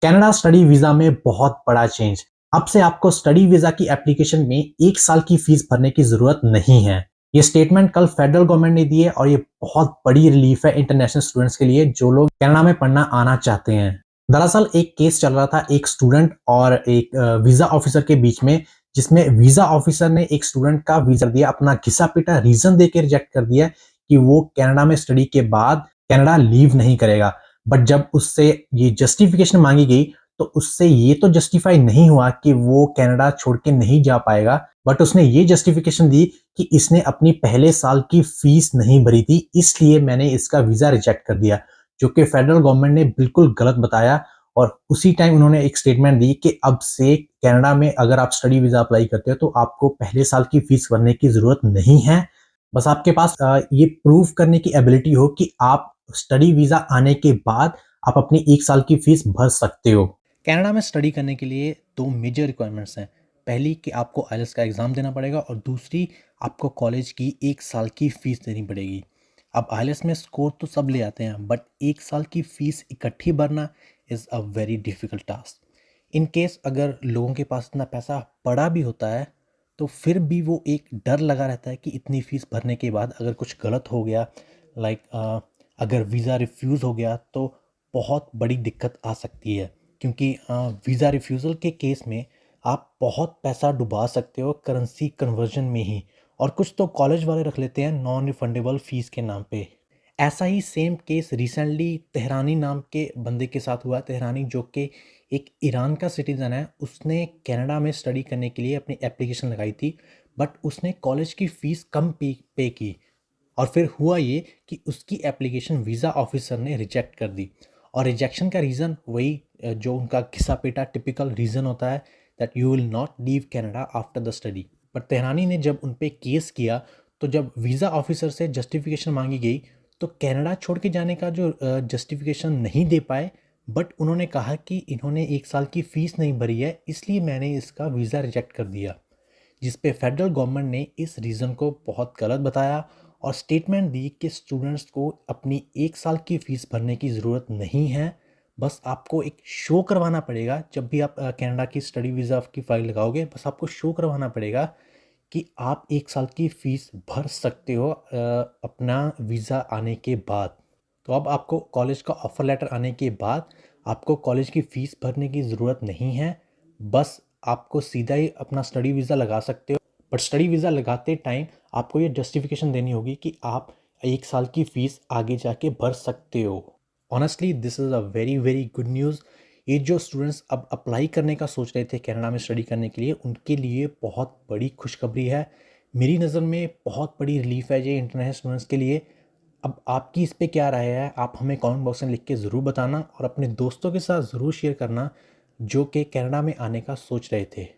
Canada study visa में बहुत बड़ा चेंज। अब से आपको स्टडी वीजा की एप्लीकेशन में 1 साल की फीस भरने की जरूरत नहीं है। ये स्टेटमेंट कल फेडरल गवर्नमेंट ने दी है और ये बहुत बड़ी रिलीफ है इंटरनेशनल स्टूडेंट्स के लिए जो लोग कनाडा में पढ़ना आना चाहते हैं। दरअसल एक केस चल रहा था एक स्टूडेंट और एक वीजा ऑफिसर के बीच में, जिसमें वीजा ऑफिसर ने एक स्टूडेंट का वीजा दिया, अपना घिसा पिटा रीजन देकर रिजेक्ट कर दिया कि वो कनाडा में स्टडी के बाद कनाडा लीव नहीं करेगा। बट जब उससे ये जस्टिफिकेशन मांगी गई तो उससे ये तो जस्टिफाई नहीं हुआ कि वो कनाडा छोड़ के नहीं जा पाएगा, बट उसने ये जस्टिफिकेशन दी कि इसने अपनी पहले साल की फीस नहीं भरी थी, इसलिए मैंने इसका वीजा रिजेक्ट कर दिया, जो कि फेडरल गवर्नमेंट ने बिल्कुल गलत बताया। और उसी टाइम उन्होंने एक स्टेटमेंट दी कि अब से कनाडा में अगर आप स्टडी वीजा अप्लाई करते हो तो आपको पहले साल की फीस भरने की जरूरत नहीं है। बस आपके पास ये प्रूव करने की एबिलिटी हो कि आप स्टडी वीजा आने के बाद आप अपनी 1 साल की फीस भर सकते हो। कनाडा में स्टडी करने के लिए दो मेजर रिक्वायरमेंट्स हैं। पहली कि आपको आईएलटीएस का एग्ज़ाम देना पड़ेगा और दूसरी आपको कॉलेज की 1 साल की फ़ीस देनी पड़ेगी। अब आईएलटीएस में स्कोर तो सब ले आते हैं बट 1 साल की फ़ीस इकट्ठी भरना is a very difficult task. In case अगर लोगों के पास इतना पैसा पड़ा भी होता है तो फिर भी वो एक डर लगा रहता है कि इतनी फ़ीस भरने के बाद अगर कुछ गलत हो गया, लाइक अगर वीज़ा रिफ्यूज़ हो गया तो बहुत बड़ी दिक्कत आ सकती है। क्योंकि वीज़ा रिफ्यूज़ल के केस में आप बहुत पैसा डुबा सकते हो करेंसी कन्वर्जन में ही, और कुछ तो कॉलेज वाले रख लेते हैं नॉन रिफंडेबल फ़ीस के नाम पे। ऐसा ही सेम केस रिसेंटली तेहरानी नाम के बंदे के साथ हुआ। तेहरानी जो कि एक ईरान का सिटीज़न है, उसने कनाडा में स्टडी करने के लिए अपनी एप्लीकेशन लगाई थी बट उसने कॉलेज की फ़ीस कम पे की, और फिर हुआ ये कि उसकी एप्लीकेशन वीज़ा ऑफिसर ने रिजेक्ट कर दी। और रिजेक्शन का रीज़न वही जो उनका घिसा पेटा टिपिकल रीज़न होता है, that you will not leave Canada after the study. But Tehrani ने जब उन पे केस किया तो जब वीज़ा ऑफिसर से जस्टिफिकेशन मांगी गई तो कनाडा छोड़ के जाने का जो जस्टिफिकेशन नहीं दे पाए, बट उन्होंने कहा कि इन्होंने 1 साल की फ़ीस नहीं भरी है इसलिए मैंने इसका वीज़ा रिजेक्ट कर दिया। जिस पे फेडरल गवर्नमेंट ने इस रीज़न को बहुत गलत बताया और स्टेटमेंट दी कि स्टूडेंट्स को अपनी 1 साल की फ़ीस भरने की ज़रूरत नहीं है। बस आपको एक शो करवाना पड़ेगा जब भी आप कनाडा की स्टडी वीज़ा की फ़ाइल लगाओगे, बस आपको शो करवाना पड़ेगा कि आप 1 साल की फ़ीस भर सकते हो अपना वीज़ा आने के बाद। तो अब आपको कॉलेज का ऑफ़र लेटर आने के बाद आपको कॉलेज की फ़ीस भरने की ज़रूरत नहीं है। बस आपको सीधा ही अपना स्टडी वीज़ा लगा सकते हो। बट स्टडी वीज़ा लगाते टाइम आपको ये जस्टिफिकेशन देनी होगी कि आप 1 साल की फ़ीस आगे जाके भर सकते हो। Honestly this is a very very good news. ये जो स्टूडेंट्स अब अप्लाई करने का सोच रहे थे कनाडा में स्टडी करने के लिए, उनके लिए बहुत बड़ी खुशखबरी है। मेरी नज़र में बहुत बड़ी रिलीफ है ये इंटरनेशनल स्टूडेंट्स के लिए। अब आपकी इस पे क्या राय है, आप हमें कमेंट बॉक्स में लिख के ज़रूर बताना और अपने दोस्तों के साथ ज़रूर शेयर करना जो कि कनाडा में आने का सोच रहे थे।